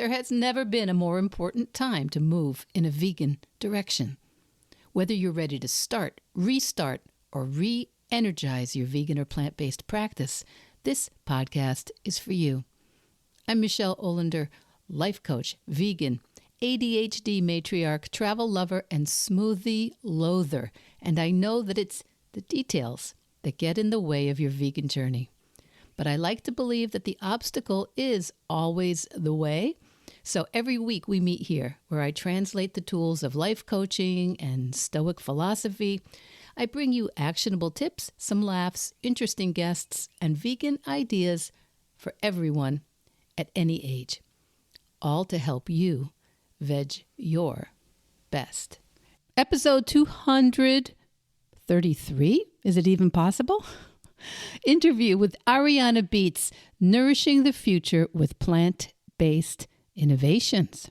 There has never been a more important time to move in a vegan direction. Whether you're ready to start, restart, or re-energize your vegan or plant-based practice, this podcast is for you. I'm Michelle Olander, life coach, vegan, ADHD matriarch, travel lover, and smoothie loather. And I know that it's the details that get in the way of your vegan journey. But I like to believe that the obstacle is always the way. So every week we meet here where I translate the tools of life coaching and Stoic philosophy. I bring you actionable tips, some laughs, interesting guests, and vegan ideas for everyone at any age. All to help you veg your best. Episode 233, is it even possible? Interview with Arianna Beetz, Nourishing the Future with Plant-Based Innovations.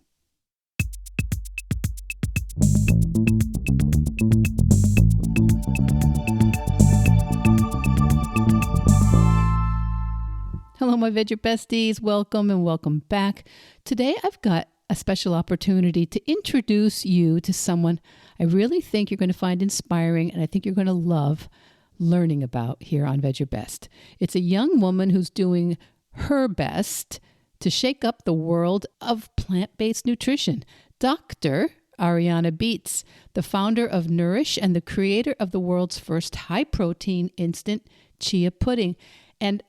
Hello, my Veg Your Besties. Welcome and welcome back. Today, I've got a special opportunity to introduce you to someone I really think you're going to find inspiring and I think you're going to love learning about here on Veg Your Best. It's a young woman who's doing her best to shake up the world of plant-based nutrition. Dr. Arianna Beetz, the founder of Nourish and the creator of the world's first high-protein instant Chia pudding. And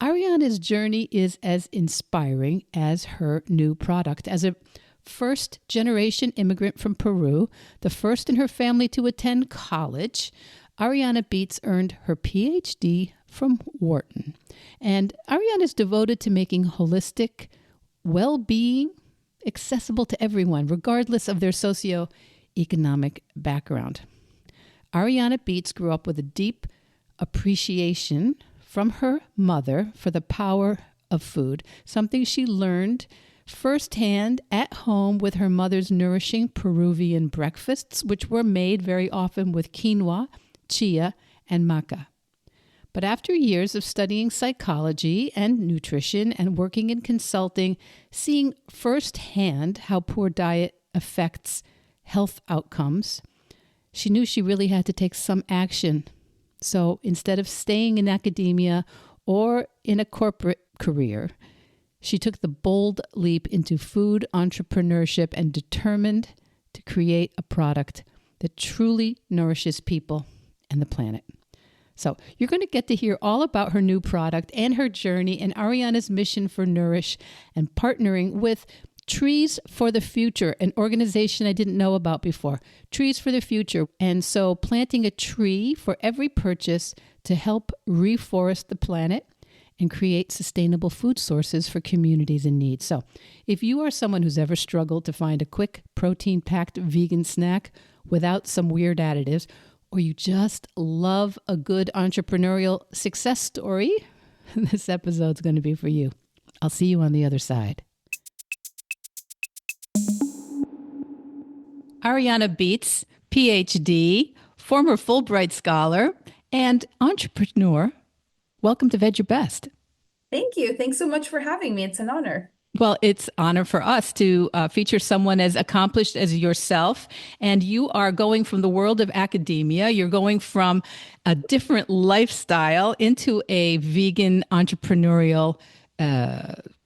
Arianna's journey is as inspiring as her new product. As a first-generation immigrant from Peru, the first in her family to attend college, Arianna Beetz earned her PhD from Wharton. And Arianna is devoted to making holistic well-being accessible to everyone, regardless of their socioeconomic background. Arianna Beetz grew up with a deep appreciation from her mother for the power of food, something she learned firsthand at home with her mother's nourishing Peruvian breakfasts, which were made very often with quinoa, chia, and maca. But after years of studying psychology and nutrition and working in consulting, seeing firsthand how poor diet affects health outcomes, she knew she really had to take some action. So instead of staying in academia or in a corporate career, she took the bold leap into food entrepreneurship and determined to create a product that truly nourishes people and the planet. So you're going to get to hear all about her new product and her journey and Arianna's mission for Nourish and partnering with Trees for the Future, an organization I didn't know about before. Trees for the Future. And so planting a tree for every purchase to help reforest the planet and create sustainable food sources for communities in need. So if you are someone who's ever struggled to find a quick protein-packed vegan snack without some weird additives, or you just love a good entrepreneurial success story, this episode's going to be for you. I'll see you on the other side. Arianna Beetz, PhD, former Fulbright scholar, and entrepreneur. Welcome to Veg Your Best. Thank you. Thanks so much for having me. It's an honor. Well, it's an honor for us to feature someone as accomplished as yourself. And you are going from the world of academia. You're going from a different lifestyle into a vegan entrepreneurial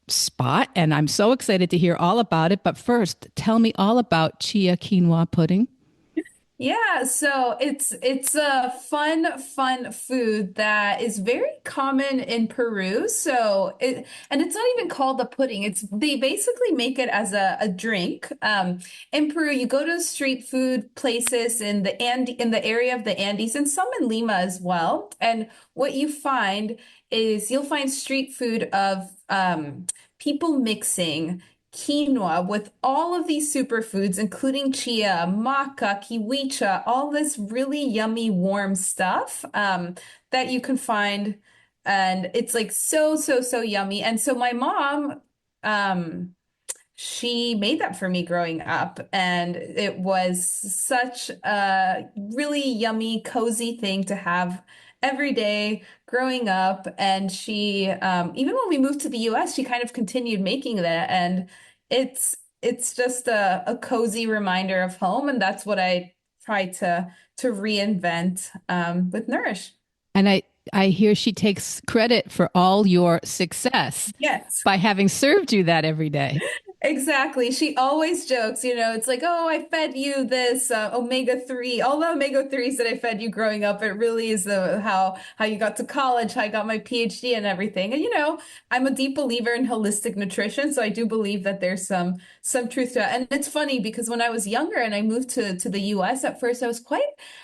spot. And I'm so excited to hear all about it. But first, tell me all about Chia quinoa pudding. Yeah, so it's a fun food that is very common in Peru. And it's not even called a pudding. They basically make it as a drink. In Peru, you go to street food places in the area of the Andes and some in Lima as well. And what you find is you'll find street food of people mixing quinoa with all of these superfoods, including chia, maca, kiwicha, all this really yummy warm stuff that you can find. And it's like so yummy. And so my mom, she made that for me growing up. And it was such a really yummy, cozy thing to have every day growing up. And she, even when we moved to the US, she kind of continued making that. And it's just a cozy reminder of home, and that's what I try to reinvent with Nourish. And I hear she takes credit for all your success Yes. by having served you that every day. Exactly. She always jokes, it's like, oh, I fed you this omega-3, all the omega-3s that I fed you growing up. It really is the how you got to college, how I got my PhD and everything. And I'm a deep believer in holistic nutrition, so I do believe that there's some truth to it. And it's funny because when I was younger and I moved to the US at first, I was quite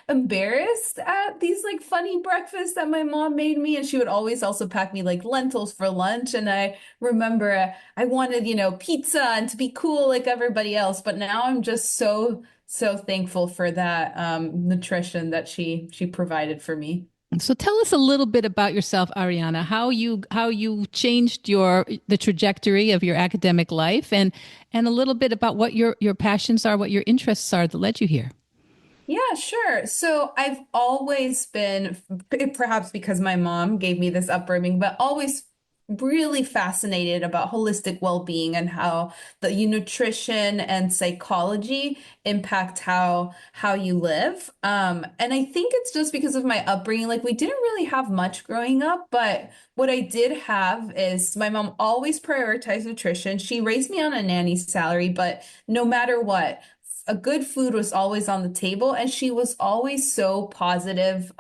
embarrassed at these like funny breakfasts that my mom made me, and she would always also pack me like lentils for lunch. And I remember I wanted, pizza and to be cool like everybody else. But now I'm just so thankful for that nutrition that she provided for me. So tell us a little bit about yourself, Arianna, how you changed the trajectory of your academic life, and a little bit about what your passions are, what your interests are that led you here. Yeah, sure. So I've always been, perhaps because my mom gave me this upbringing, but always really fascinated about holistic well-being and how the nutrition and psychology impact how you live. And I think it's just because of my upbringing. Like we didn't really have much growing up, but what I did have is my mom always prioritized nutrition. She raised me on a nanny salary, but no matter what, a good food was always on the table, and she was always so positive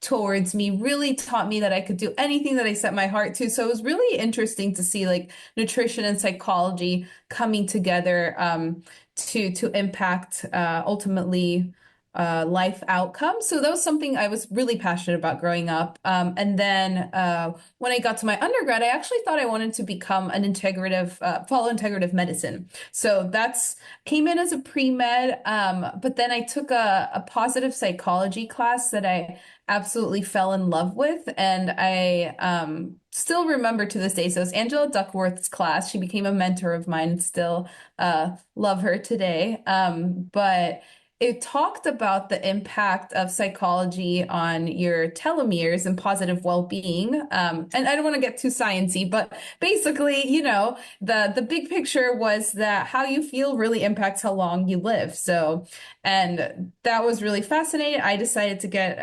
towards me, really taught me that I could do anything that I set my heart to. So it was really interesting to see like nutrition and psychology coming together to impact ultimately life outcomes. So that was something I was really passionate about growing up. And then when I got to my undergrad, I actually thought I wanted to become an follow integrative medicine. So that's came in as a pre-med, but then I took a positive psychology class that I absolutely fell in love with. And I still remember to this day. So it's Angela Duckworth's class. She became a mentor of mine, still love her today. But it talked about the impact of psychology on your telomeres and positive well-being. And I don't want to get too sciencey, but basically, the big picture was that how you feel really impacts how long you live. So, and that was really fascinating. I decided to get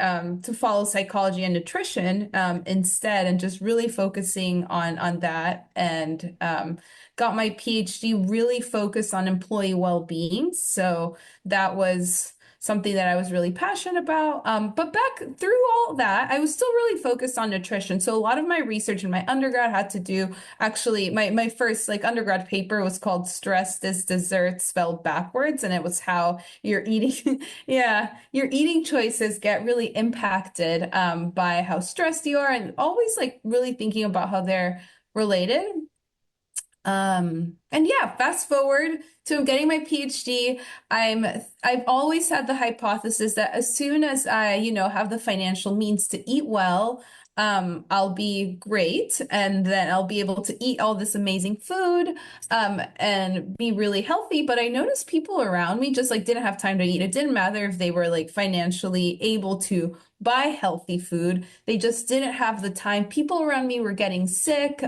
to follow psychology and nutrition instead, and just really focusing on that, and got my PhD really focused on employee well-being. So that was something that I was really passionate about. But back through all that, I was still really focused on nutrition. So a lot of my research in my undergrad had to do, actually, my first like undergrad paper was called Stress is Dessert Spelled Backwards. And it was how your eating, yeah, your eating choices get really impacted by how stressed you are, and always like really thinking about how they're related. And yeah, fast forward to getting my PhD. I've always had the hypothesis that as soon as I, have the financial means to eat well, I'll be great, and then I'll be able to eat all this amazing food, and be really healthy. But I noticed people around me just like didn't have time to eat. It didn't matter if they were like financially able to buy healthy food. They just didn't have the time. People around me were getting sick,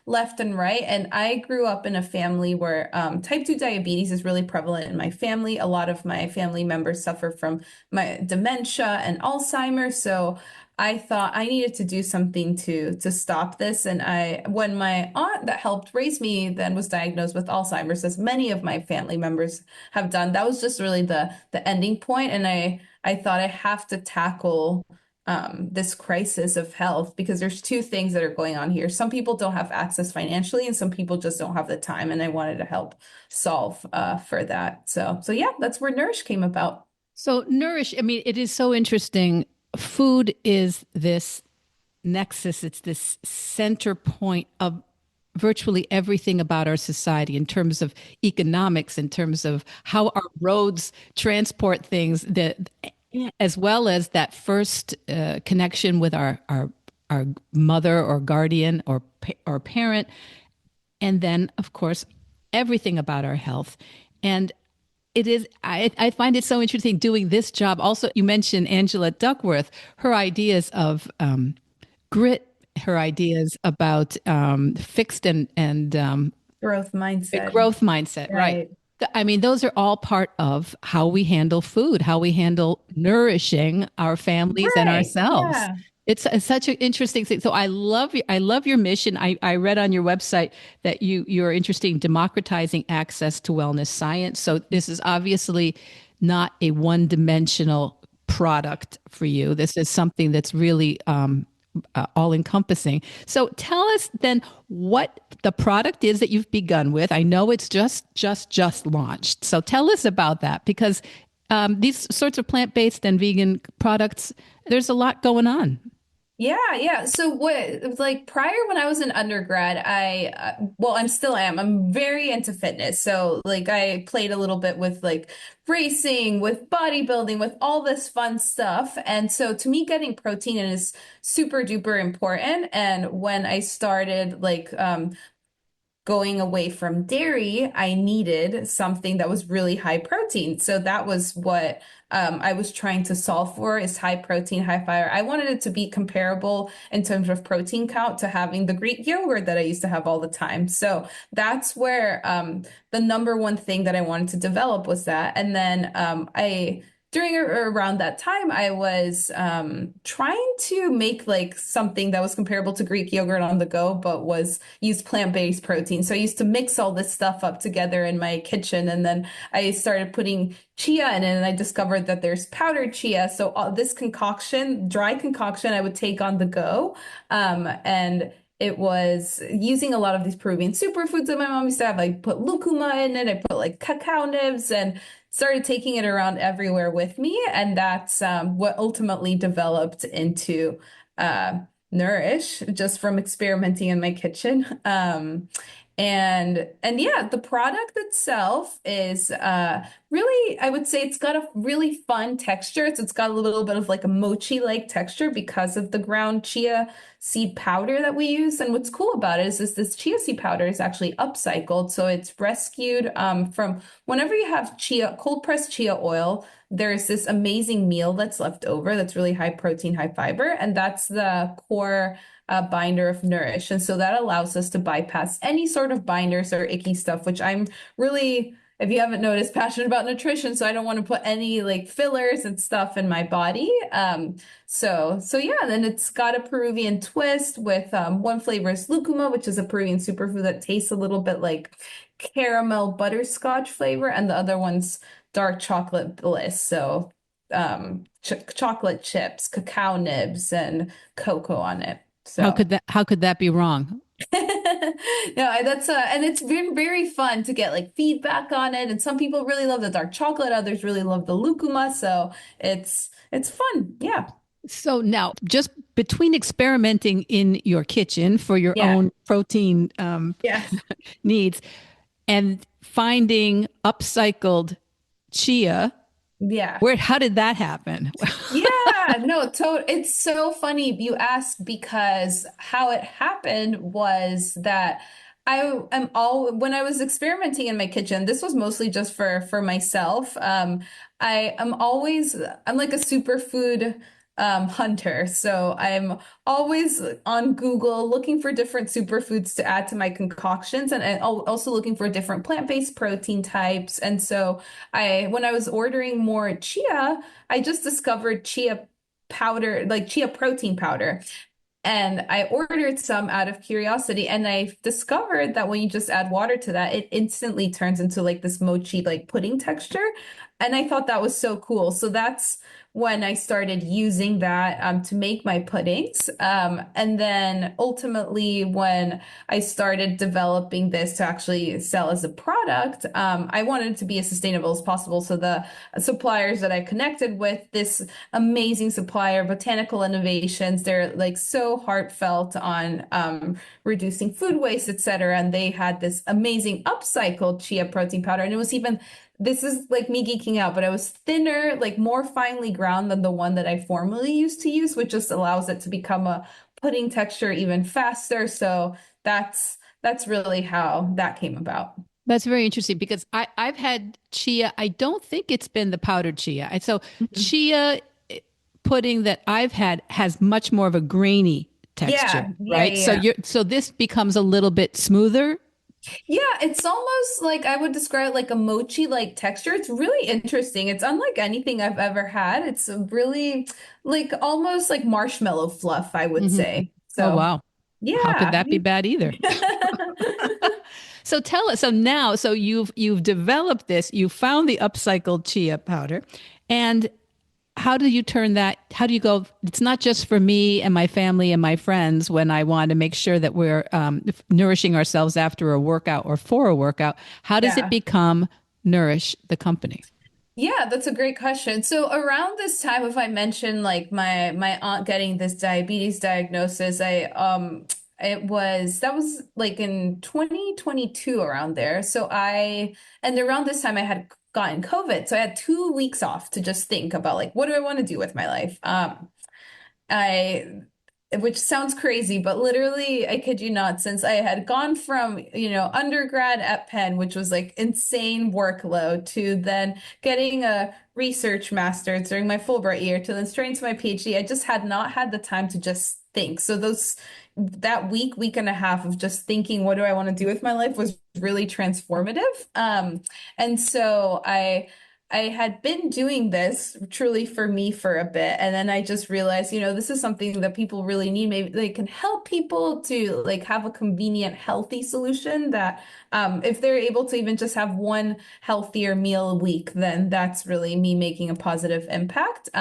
left and right. And I grew up in a family where type 2 diabetes is really prevalent in my family. A lot of my family members suffer from my dementia and Alzheimer's. So I thought I needed to do something to stop this. And when my aunt that helped raise me then was diagnosed with Alzheimer's, as many of my family members have done, that was just really the ending point. And I thought I have to tackle this crisis of health, because there's two things that are going on here. Some people don't have access financially, and some people just don't have the time. And I wanted to help solve for that. So yeah, that's where Nourish came about. So Nourish, I mean, it is so interesting. Food is this nexus, it's this center point of virtually everything about our society in terms of economics, in terms of how our roads transport things, that as well as that first connection with our mother or guardian or parent, and then of course everything about our health. And it is, I find it so interesting doing this job. Also, you mentioned Angela Duckworth, her ideas of grit, her ideas about fixed and Growth A mindset. growth mindset, right? Right. I mean, those are all part of how we handle food, how we handle nourishing our families and Right. ourselves. Yeah. It's such an interesting thing. So I love your mission. I read on your website that you're interested in democratizing access to wellness science. So this is obviously not a one dimensional product for you. This is something that's really all encompassing. So tell us then what the product is that you've begun with. I know it's just launched. So tell us about that because these sorts of plant-based and vegan products, there's a lot going on. Yeah, yeah. So what, like prior when I was an undergrad, well, I'm still am. I'm very into fitness. So like I played a little bit with like racing, with bodybuilding, with all this fun stuff. And so to me, getting protein is super duper important. And when I started like going away from dairy, I needed something that was really high protein. So that was what I was trying to solve for is high protein, high fiber. I wanted it to be comparable in terms of protein count to having the Greek yogurt that I used to have all the time. So that's where the number one thing that I wanted to develop was that. And then during or around that time, I was trying to make like something that was comparable to Greek yogurt on the go, but was used plant-based protein. So I used to mix all this stuff up together in my kitchen, and then I started putting chia in it, and I discovered that there's powdered chia. So this concoction, dry concoction, I would take on the go, and it was using a lot of these Peruvian superfoods that my mom used to have. I put lucuma in it. I put like cacao nibs and started taking it around everywhere with me. And that's what ultimately developed into uh, Nourish just from experimenting in my kitchen. And yeah, the product itself is really, I would say it's got a really fun texture. It's got a little bit of like a mochi-like texture because of the ground chia seed powder that we use. And what's cool about it is this chia seed powder is actually upcycled. So it's rescued from whenever you have chia, cold pressed chia oil, there's this amazing meal that's left over that's really high protein, high fiber, and that's the core binder of Nourish. And so that allows us to bypass any sort of binders or icky stuff, which I'm really, if you haven't noticed, passionate about nutrition. So I don't want to put any like fillers and stuff in my body. So yeah, then it's got a Peruvian twist with one flavor is lucuma, which is a Peruvian superfood that tastes a little bit like caramel butterscotch flavor, and the other one's dark chocolate bliss. So ch chocolate chips, cacao nibs, and cocoa on it. So How could that be wrong? no, that's and it's been very fun to get like feedback on it. And some people really love the dark chocolate, others really love the lucuma. So it's fun. Yeah. So now, just between experimenting in your kitchen for your Yeah. own protein Yes. needs and finding upcycled chia, Yeah. how did that happen? Yeah, no, it's so funny you ask because how it happened was that I am all when I was experimenting in my kitchen, this was mostly just for myself. I'm like a superfood hunter. So I'm always on Google looking for different superfoods to add to my concoctions and also looking for different plant-based protein types. And so when I was ordering more chia, I just discovered chia powder, like chia protein powder. And I ordered some out of curiosity, and I discovered that when you just add water to that, it instantly turns into like this mochi like pudding texture. And I thought that was so cool. So that's when I started using that to make my puddings. And then ultimately, when I started developing this to actually sell as a product, I wanted it to be as sustainable as possible. So the suppliers that I connected with, this amazing supplier, Botanical Innovations, they're like so heartfelt on reducing food waste, etc. And they had this amazing upcycled chia protein powder. And it was even this is like me geeking out, but it was thinner, like more finely ground than the one that I formerly used to use, which just allows it to become a pudding texture even faster. So that's really how that came about. That's very interesting because I've had chia. I don't think it's been the powdered chia. And so Mhm. chia pudding that I've had has much more of a grainy texture, Yeah, yeah, right? yeah. So this becomes a little bit smoother Yeah, it's almost like I would describe it like a mochi-like texture. It's really interesting. It's unlike anything I've ever had. It's a really like almost like marshmallow fluff, I would Hmm. say. Oh, So, wow. How could yeah. that be bad either? So tell us. So now, so you've developed this. You found the upcycled chia powder, and how do you turn that? How do you go? It's not just for me and my family and my friends when I want to make sure that we're nourishing ourselves after a workout or for a workout. How does it Yeah. become Nourish the company? Yeah, that's a great question. So around this time, if I mentioned like my aunt getting this diabetes diagnosis, that was like in 2022 around there. And around this time I had gotten COVID. So I had 2 weeks off to just think about like what do I want to do with my life? I which sounds crazy, but literally, I kid you not, since I had gone from, undergrad at Penn, which was like insane workload, to then getting a research master's during my Fulbright year, to then straight into my PhD, I just had not had the time to just think. So that week and a half of just thinking, what do I want to do with my life was really transformative. And so I had been doing this truly for me for a bit, and then I just realized, this is something that people really need. Maybe they can help people to like have a convenient, healthy solution that, if they're able to even just have one healthier meal a week, then that's really me making a positive impact.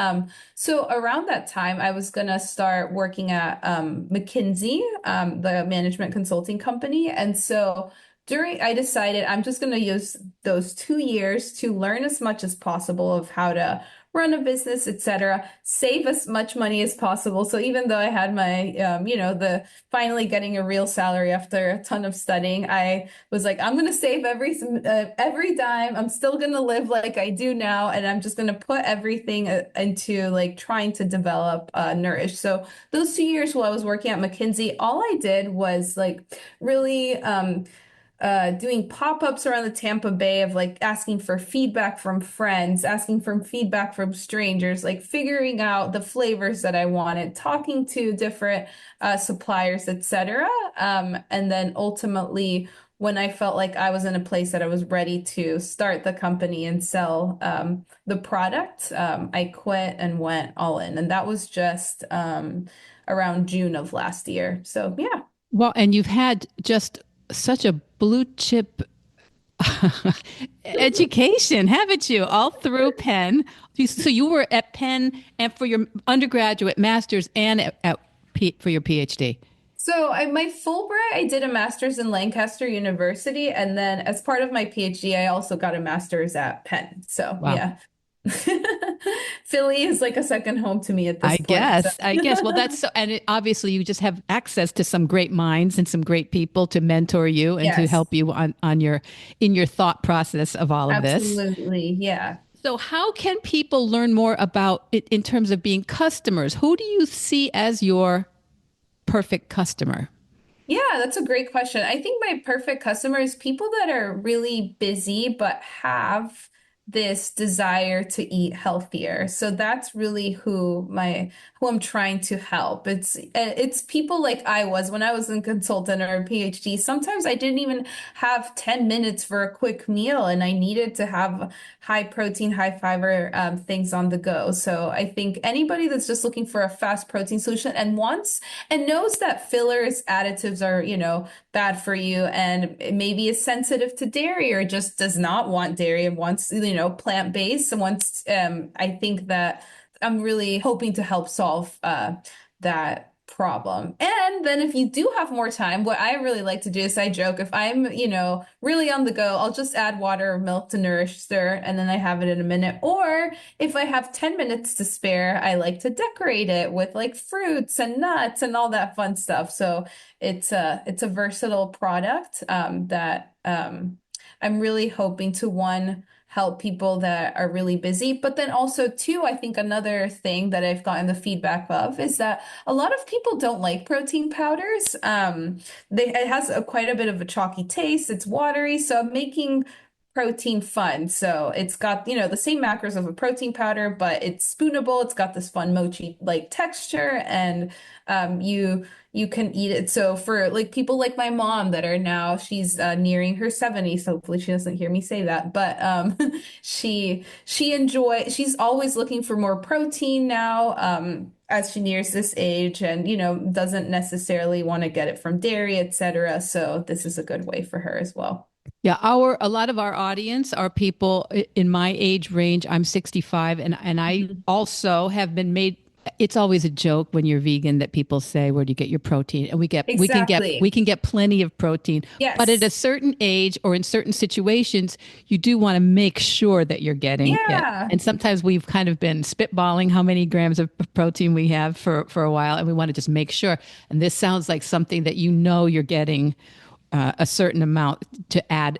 So around that time, I was gonna start working at McKinsey, the management consulting company, and so I decided I'm just going to use those 2 years to learn as much as possible of how to run a business, etc., save as much money as possible. So even though I had my, the finally getting a real salary after a ton of studying, I was like, I'm going to save every dime. I'm still going to live like I do now, and I'm just going to put everything into like trying to develop Nourish. So those 2 years while I was working at McKinsey, all I did was like really doing pop-ups around the Tampa Bay of like asking for feedback from friends, asking for feedback from strangers, like figuring out the flavors that I wanted, talking to different suppliers, etc. And then ultimately, when I felt like I was in a place that I was ready to start the company and sell the product, I quit and went all in. And that was just around June of last year. So yeah. Well, and you've had just such a blue chip education, haven't you? All through Penn. So you were at Penn and for your undergraduate, master's, and for your PhD. So my Fulbright, I did a master's in Lancaster University, and then as part of my PhD, I also got a master's at Penn. So Wow. yeah. Philly is like a second home to me at I this point. So guess. I guess. Well, that's so, and obviously you just have access to some great minds and some great people to mentor you and to yes, help you on your in your thought process of all of this. absolutely. Yeah. So, how can people learn more about it in terms of being customers? Who do you see as your perfect customer? Yeah, that's a great question. I think my perfect customer is people that are really busy but have this desire to eat healthier. So that's really who I'm trying to help. It's people like I was when I was a consultant or a PhD. Sometimes I didn't even have 10 minutes for a quick meal and I needed to have high protein, high fiber things on the go. So I think anybody that's just looking for a fast protein solution and knows that fillers, additives are, bad for you and maybe is sensitive to dairy or just does not want dairy and wants, plant-based and wants, I think that I'm really hoping to help solve that problem. And then if you do have more time, what I really like to do is I joke, if I'm, really on the go, I'll just add water or milk to Nourish Stir and then I have it in a minute. Or if I have 10 minutes to spare, I like to decorate it with like fruits and nuts and all that fun stuff. So it's a versatile product that I'm really hoping to one help people that are really busy. But then also two, I think another thing that I've gotten the feedback of is that a lot of people don't like protein powders. It has quite a bit of a chalky taste. It's watery. So I'm making protein fun. So it's got, the same macros of a protein powder, but it's spoonable. It's got this fun mochi-like texture, and you can eat it. So for like people like my mom that are now, she's nearing her 70s. Hopefully she doesn't hear me say that, but she's always looking for more protein now. As she nears this age, and doesn't necessarily want to get it from dairy, etc. So this is a good way for her as well. Yeah, a lot of our audience are people in my age range. I'm 65, and I Mhm. also have been made. It's always a joke when you're vegan that people say, "Where do you get your protein?" And we Exactly. can get plenty of protein, but at a Yes. certain age or in certain situations, you do want to make sure that you're getting it. Yeah. And sometimes we've kind of been spitballing how many grams of protein we have for a while, and we want to just make sure. And this sounds like something that you're getting a certain amount to add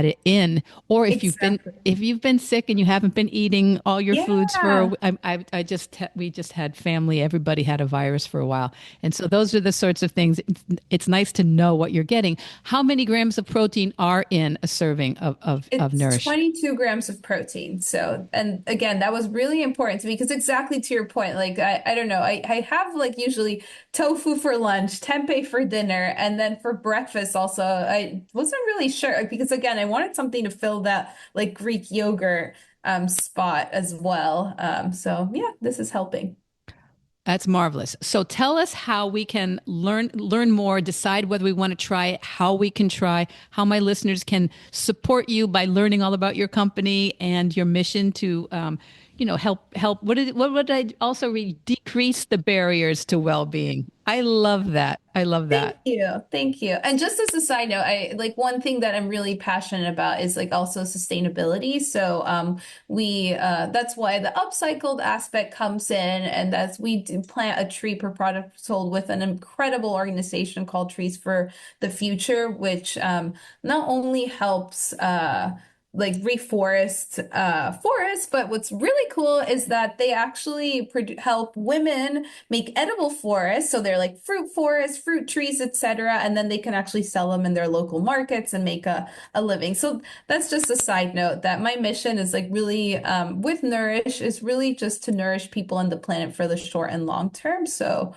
it in, or Exactly. if you've been sick and you haven't been eating all your foods for Yeah. we just had family, everybody had a virus for a while, and so those are the sorts of things. It's nice to know what you're getting. How many grams of protein are in a serving of It's Nourish? 22 grams of protein. So, and again, that was really important to me because exactly to your point, like I don't know, I have like usually tofu for lunch, tempeh for dinner, and then for breakfast also, I wasn't really sure because again, I wanted something to fill that like Greek yogurt spot as well. So yeah, this is helping. That's marvelous. So tell us how we can learn more, decide whether we want to try it, how we can try, how my listeners can support you by learning all about your company and your mission to, help. What would I also read? Decrease the barriers to well-being. I love that. I love Thank that. you. Thank you. And just as a side note, I like one thing that I'm really passionate about is like also sustainability. So we that's why the upcycled aspect comes in, and that's we do plant a tree per product sold with an incredible organization called Trees for the Future, which not only helps like reforest forests, but what's really cool is that they actually help women make edible forests. So they're like fruit forests, fruit trees, etc. And then they can actually sell them in their local markets and make a living. So that's just a side note that my mission is like really with Nourish is really just to nourish people on the planet for the short and long term. So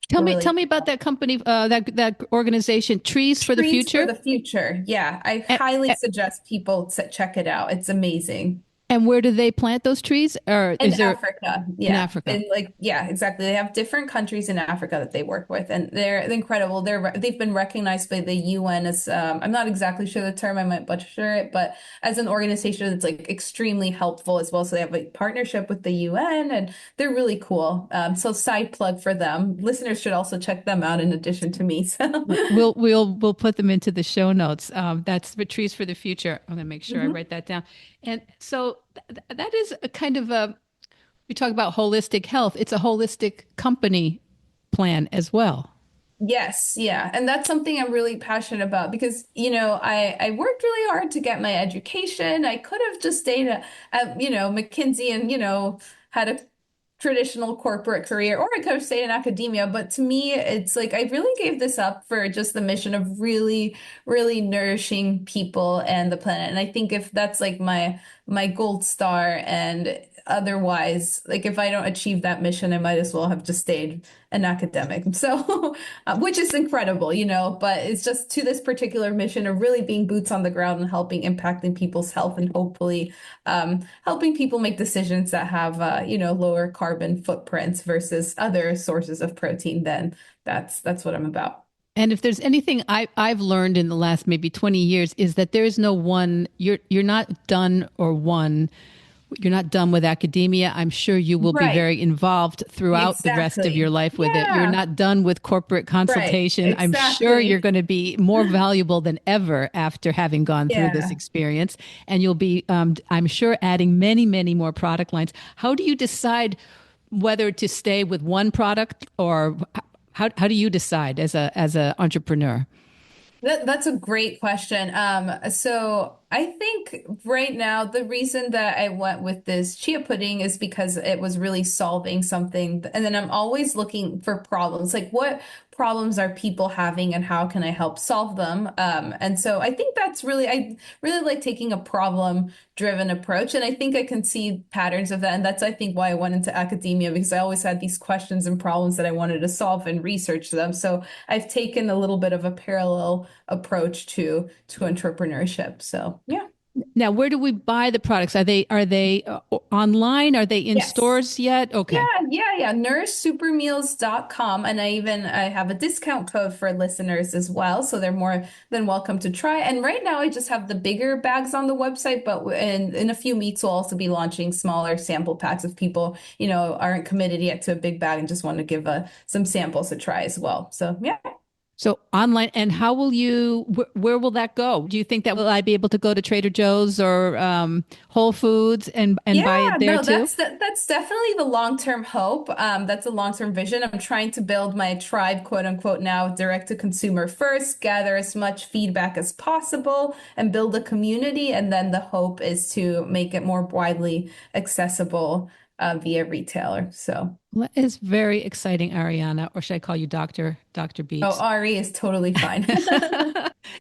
Tell we're me, really tell me about that company, that organization, Trees for the trees for Future. the future. Yeah, I And, highly suggest people to check it out. It's amazing. and where do they plant those trees? Or In is there Africa, in yeah. Africa? And like, yeah, exactly. They have different countries in Africa that they work with, and they're incredible. They've been recognized by the UN as I'm not exactly sure the term, I might butcher it, but as an organization that's like extremely helpful as well. So they have a partnership with the UN, and they're really cool. So side plug for them. Listeners should also check them out in addition to me. So We'll put them into the show notes. That's for Trees for the Future. I'm gonna make sure I Mhm. write that down. And so that is a kind of a we talk about holistic health. It's a holistic company plan as well. Yes, yeah. And that's something I'm really passionate about because, I worked really hard to get my education. I could have just stayed at McKinsey and, had a traditional corporate career, or I could have stayed in academia. But to me, it's like I really gave this up for just the mission of really, really nourishing people and the planet. And I think if that's like my gold star, and otherwise, like if I don't achieve that mission, I might as well have just stayed an academic. So, which is incredible, but it's just to this particular mission of really being boots on the ground and helping impacting people's health and hopefully helping people make decisions that have, lower carbon footprints versus other sources of protein, then that's what I'm about. And if there's anything I've learned in the last maybe 20 years is that there is no one, you're not done or one. You're not done with academia. I'm sure you will be Right. very involved throughout the rest of your Exactly. life with it. You're Yeah. not done with corporate Right. consultation. I'm sure you're Exactly. going to be more valuable than ever after having gone through this Yeah. experience. And you'll be, I'm sure, adding many, many more product lines. How do you decide whether to stay with one product, or how do you decide as a entrepreneur? That's a great question. So I think right now the reason that I went with this chia pudding is because it was really solving something. And then I'm always looking for problems. Like what problems are people having and how can I help solve them? And so I think I really like taking a problem driven approach. And I think I can see patterns of that. And that's, I think, why I went into academia because I always had these questions and problems that I wanted to solve and research them. So I've taken a little bit of a parallel approach to entrepreneurship. So yeah. Now, where do we buy the products? Are they online? Are they in Yes. stores yet? Yeah, Okay. yeah. NourishSuperMeals.com. And I have a discount code for listeners as well. So they're more than welcome to try. And right now I just have the bigger bags on the website, but in a few weeks we'll also be launching smaller sample packs if people, aren't committed yet to a big bag and just want to give some samples to try as well. So yeah. So online, and how will where will that go? Do you think that will I be able to go to Trader Joe's or Whole Foods and Yeah, buy it there no, too? that's definitely the long-term hope. That's a long-term vision. I'm trying to build my tribe, quote unquote, now direct to consumer first, gather as much feedback as possible, and build a community. And then the hope is to make it more widely accessible via retailer. So, Well, that is very exciting, Ariana, or should I call you Dr. oh, Beetz? Ari is totally fine.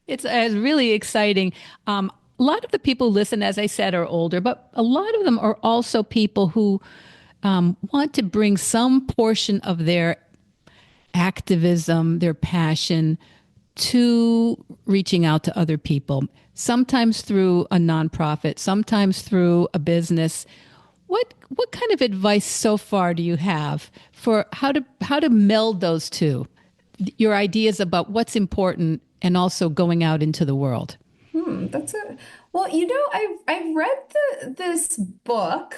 It's really exciting. A lot of the people listen, as I said, are older, but a lot of them are also people who want to bring some portion of their activism, their passion to reaching out to other people, sometimes through a nonprofit, sometimes through a business. What kind of advice so far do you have for how to meld those two? Your ideas about what's important and also going out into the world. That's a well, I've read this book,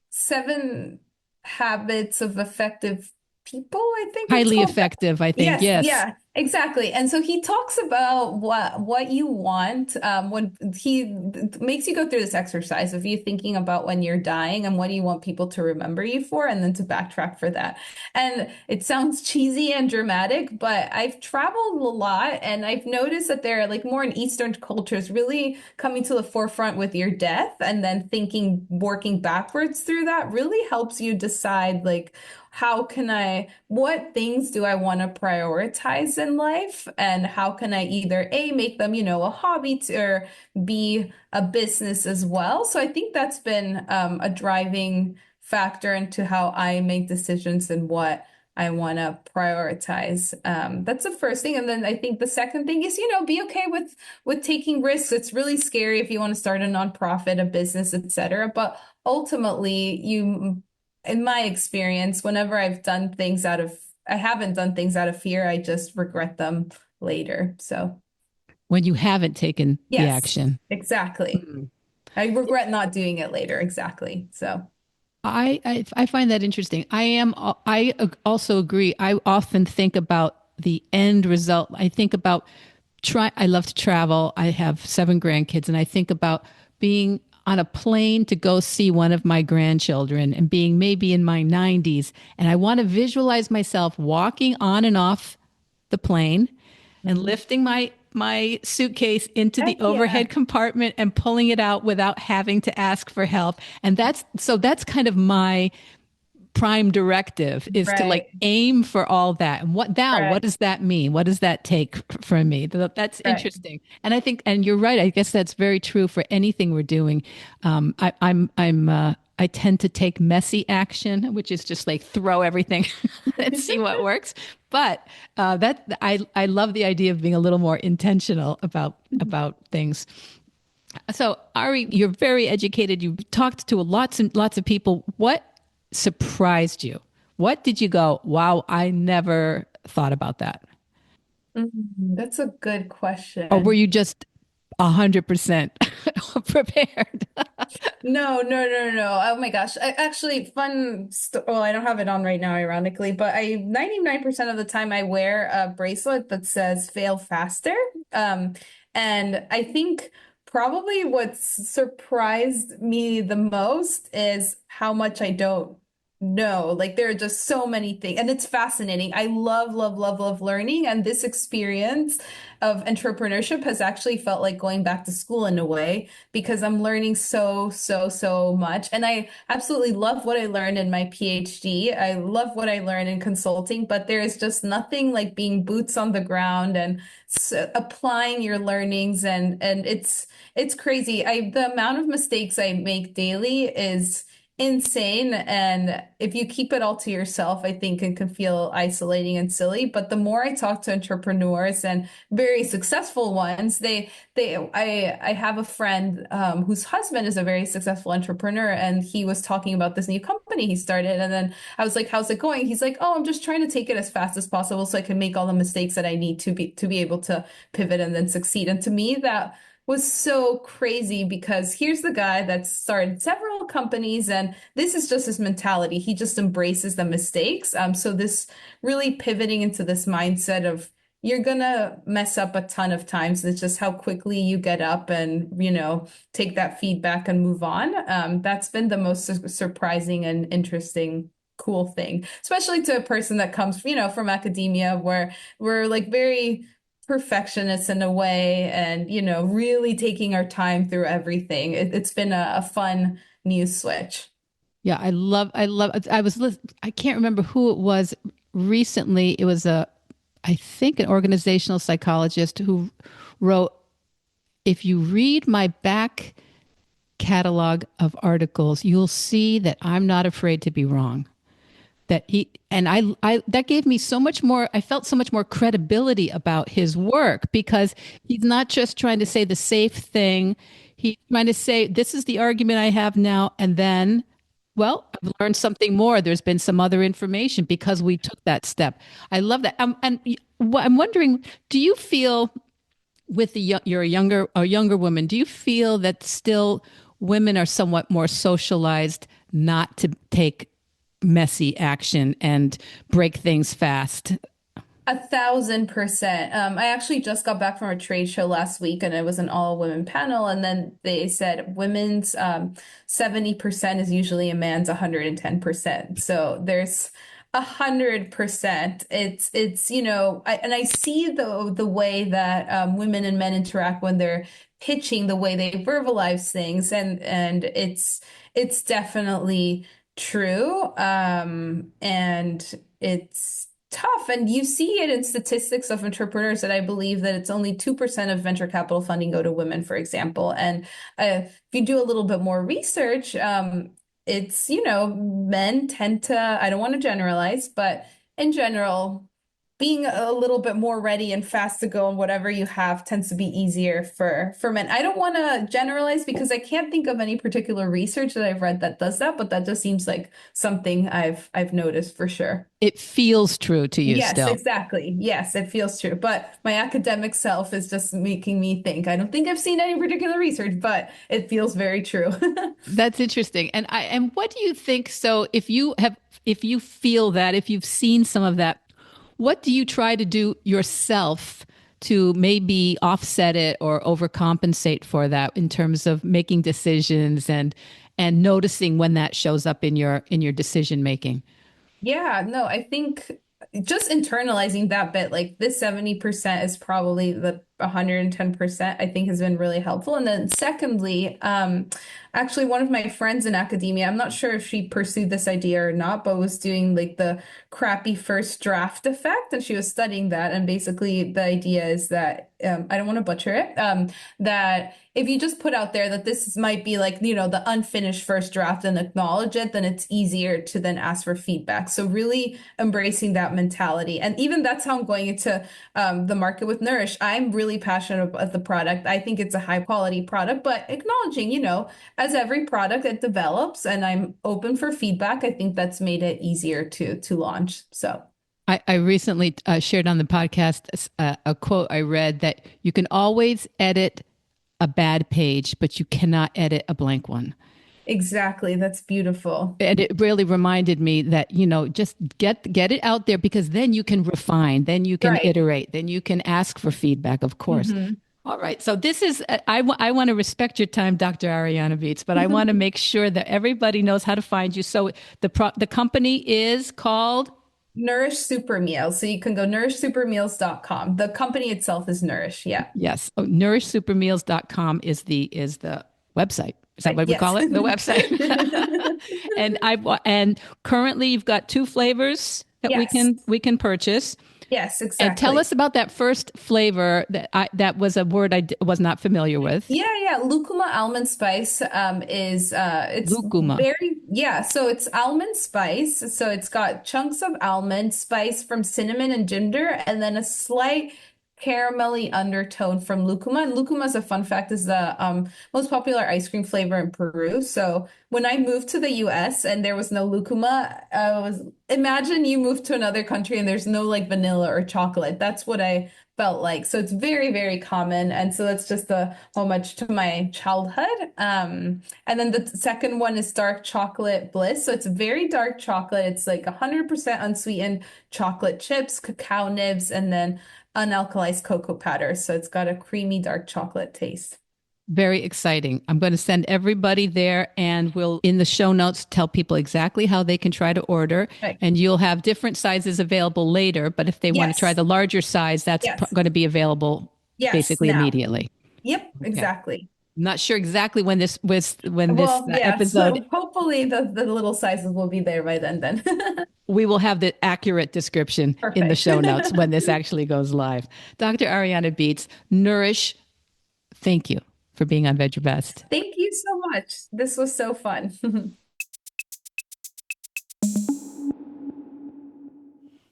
Seven Habits of Effective People, I think it's Highly called. effective, I think. Yes, Yes. yeah, exactly. And so he talks about what you want when he makes you go through this exercise of you thinking about when you're dying and what do you want people to remember you for, and then to backtrack for that. And it sounds cheesy and dramatic, but I've traveled a lot and I've noticed that they're like more in Eastern cultures really coming to the forefront with your death and then thinking, working backwards through that really helps you decide like what things do I want to prioritize in life? And how can I either A, make them, a hobby or be a business as well? So I think that's been a driving factor into how I make decisions and what I want to prioritize. That's the first thing. And then I think the second thing is, be okay with taking risks. It's really scary if you want to start a nonprofit, a business, etc. But ultimately, in my experience, whenever I haven't done things out of fear, I just regret them later. So, When you haven't taken the yes, action. exactly. I regret not doing it later. Exactly. So, I find that interesting. I also agree. I often think about the end result. I think about I love to travel. I have 7 grandkids, and I think about being on a plane to go see one of my grandchildren and being maybe in my 90s. And I want to visualize myself walking on and off the plane and mhm. lifting my suitcase into the Heck yeah. overhead compartment and pulling it out without having to ask for help. And that's kind of my prime directive, is to like Right. aim for all that. And what Right. does that mean? What does that take from me? That's Right. interesting. And I think, and you're right. I guess that's very true for anything we're doing. I tend to take messy action, which is just like throw everything and see what works. But I love the idea of being a little more intentional about things. So, Ari, you're very educated. You've talked to lots and lots of people. What surprised you? What did you go, wow, I never thought about that? That's a good Or were question. you just 100% prepared? No. Oh my gosh. Actually, well, I don't have it on right now, ironically, but 99% of the time I wear a bracelet that says fail faster. Um, and I think probably what's surprised me the most is how much I don't know. Like there are just so many things, and it's fascinating. I love, love, love, love learning, and this experience of entrepreneurship has actually felt like going back to school in a way because I'm learning so, so, so much. And I absolutely love what I learned in my PhD. I love what I learned in consulting, but there is just nothing like being boots on the ground and applying your learnings, and it's crazy. The amount of mistakes I make daily is insane. And if you keep it all to yourself, I think it can feel isolating and silly. But the more I talk to entrepreneurs and very successful ones, I have a friend whose husband is a very successful entrepreneur, and he was talking about this new company he started. And then I was like, "How's it going?" He's like, "Oh, I'm just trying to take it as fast as possible so I can make all the mistakes that I need to be able to pivot and then succeed." And to me, that was so crazy because here's the guy that started several companies, and this is just his mentality. He just embraces the mistakes. So this really pivoting into this mindset of you're gonna mess up a ton of times. It's just how quickly you get up and, take that feedback and move on. That's been the most surprising and interesting cool thing, especially to a person that comes, from academia where we're like very perfectionists in a way and, really taking our time through everything. It's been a fun new switch. Yeah, I can't remember who it was recently. It was I think an organizational psychologist who wrote, if you read my back catalog of articles, you'll see that I'm not afraid to be wrong. That he and I that gave me so much more. I felt so much more credibility about his work because he's not just trying to say the safe thing. He's trying to say, this is the argument I have now. And then, well, I've learned something more. There's been some other information because we took that step. I love that. And I'm wondering, do you feel with you're a younger woman, do you feel that still women are somewhat more socialized not to take messy action and break things fast? 1,000%. I actually just got back from a trade show last week and it was an all women panel. And then they said women's 70% is usually a man's 110%. So there's 100%. And I see the way that women and men interact when they're pitching, the way they verbalize things, and it's definitely true. And it's tough. And you see it in statistics of entrepreneurs that I believe that it's only 2% of venture capital funding go to women, for example. And if you do a little bit more research, it's, men tend to, I don't want to generalize, but in general, being a little bit more ready and fast to go and whatever you have tends to be easier for men. I don't want to generalize because I can't think of any particular research that I've read that does that, but that just seems like something I've noticed for sure. It feels true to you Yes, still. exactly. Yes, it feels true. But my academic self is just making me think. I don't think I've seen any particular research, but it feels very true. That's interesting. And what do you think? So if you feel that, if you've seen some of that, what do you try to do yourself to maybe offset it or overcompensate for that in terms of making decisions and noticing when that shows up in your decision making? Yeah, no, I think just internalizing that bit, like this 70% is probably the 110%, I think has been really helpful. And then secondly, actually one of my friends in academia, I'm not sure if she pursued this idea or not, but was doing like the crappy first draft effect, and she was studying that. And basically the idea is that, I don't want to butcher it, that if you just put out there that this might be like, the unfinished first draft and acknowledge it, then it's easier to then ask for feedback. So really embracing that mentality. And even that's how I'm going into the market with Nourish. I'm really passionate about the product. I think it's a high quality product, but acknowledging, as every product it develops and I'm open for feedback, I think that's made it easier to launch. So I recently shared on the podcast a quote I read that you can always edit a bad page, but you cannot edit a blank one. exactly. That's beautiful. And it really reminded me that, just get it out there because then you can refine, then you can Right. iterate, then you can ask for feedback, of course. Mhm. All right. So this is, I want to respect your time, Dr. Arianna Beetz, but I want to make sure that everybody knows how to find you. So the company is called Nourish Super Meals. So you can go nourishsupermeals.com. The company itself is Nourish. Yeah. yes, nourishsupermeals.com is the website. Is that what we Yes. call it? The website. And currently you've got 2 flavors that Yes. we can purchase. Yes, And tell exactly. us about that first flavor that was a word I was not familiar with. Yeah. Lucuma almond spice it's Lucuma. so it's almond spice. So it's got chunks of almond spice from cinnamon and ginger, and then a slight caramelly undertone from lucuma. And lucuma, as a fun fact, is the most popular ice cream flavor in Peru. So when I moved to the US and there was no lucuma, imagine you move to another country and there's no like vanilla or chocolate. That's what I felt like. So it's very, very common. And so that's just a homage to my childhood. And then the second one is dark chocolate bliss. So it's very dark chocolate. It's like 100% unsweetened chocolate chips, cacao nibs, and then unalkalized cocoa powder. So it's got a creamy dark chocolate taste. Very exciting. I'm going to send everybody there, and we'll, in the show notes, tell people exactly how they can try to order. Right. And you'll have different sizes available later. But if they want to try the larger size, that's going to be available basically now. Immediately. Yep, exactly. I'm not sure exactly when this episode. So hopefully the little sizes will be there by then. We will have the accurate description in the show notes when this actually goes live. Dr. Arianna Beetz, Nourish, thank you for being on Veg Your Best. Thank you so much. This was so fun.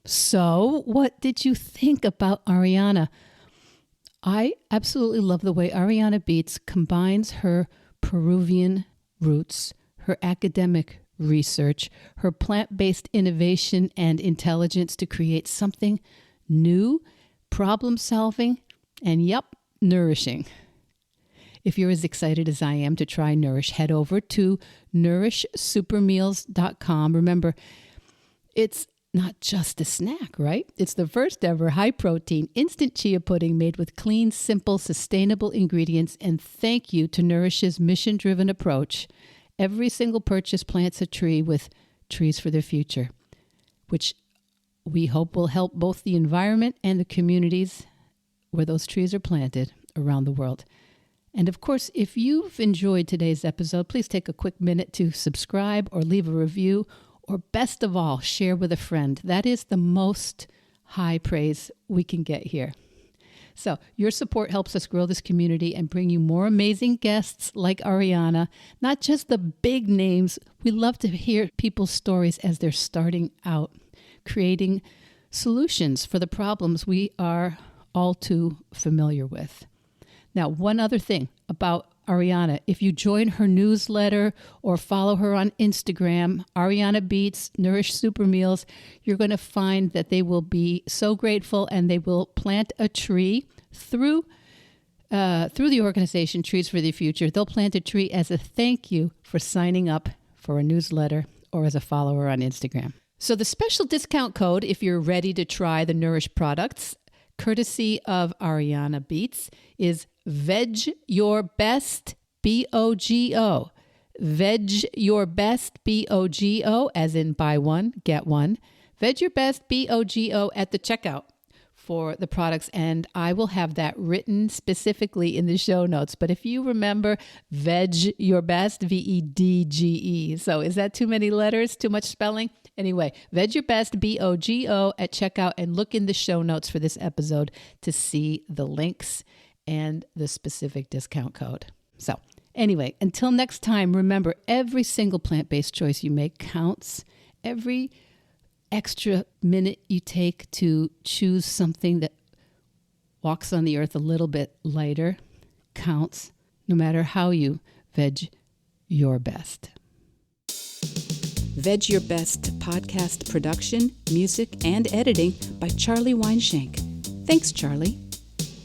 So, what did you think about Arianna? I absolutely love the way Arianna Beetz combines her Peruvian roots, her academic research, her plant-based innovation and intelligence to create something new, problem-solving, and nourishing. If you're as excited as I am to try Nourish, head over to nourishsupermeals.com. Remember, it's not just a snack, right? It's the first ever high-protein instant chia pudding made with clean, simple, sustainable ingredients. And thank you to Nourish's mission-driven approach. Every single purchase plants a tree with trees for the future, which we hope will help both the environment and the communities where those trees are planted around the world. And of course, if you've enjoyed today's episode, please take a quick minute to subscribe or leave a review, or best of all, share with a friend. That is the most high praise we can get here. So your support helps us grow this community and bring you more amazing guests like Arianna, not just the big names. We love to hear people's stories as they're starting out, creating solutions for the problems we are all too familiar with. Now, one other thing about Arianna, if you join her newsletter or follow her on Instagram, Arianna Beetz, Nourish Super Meals, you're going to find that they will be so grateful, and they will plant a tree through the organization Trees for the Future. They'll plant a tree as a thank you for signing up for a newsletter or as a follower on Instagram. So the special discount code, if you're ready to try the Nourish products, courtesy of Arianna Beetz, is VEDGEYOURBEST, BOGO. VEDGEYOURBEST, BOGO, as in buy one, get one. VEDGEYOURBEST, BOGO at the checkout for the products. And I will have that written specifically in the show notes. But if you remember, VEDGEYOURBEST, VEDGE. So is that too many letters? Too much spelling? Anyway, VEDGEYOURBEST, BOGO at checkout, and look in the show notes for this episode to see the links and the specific discount code. So anyway, until next time, remember, every single plant-based choice you make counts. Every extra minute you take to choose something that walks on the earth a little bit lighter counts, no matter how you veg your best. Veg Your Best podcast production, music, and editing by Charlie Weinshank. Thanks, Charlie.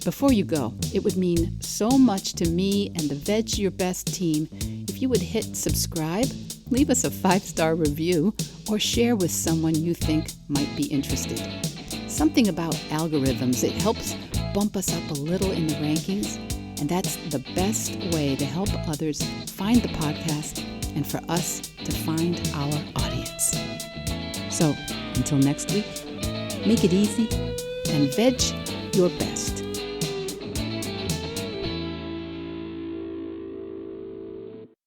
Before you go, it would mean so much to me and the Veg Your Best team if you would hit subscribe, leave us a 5-star review, or share with someone you think might be interested. Something about algorithms. It helps bump us up a little in the rankings. And that's the best way to help others find the podcast and for us to find our audience. So until next week, make it easy and veg your best.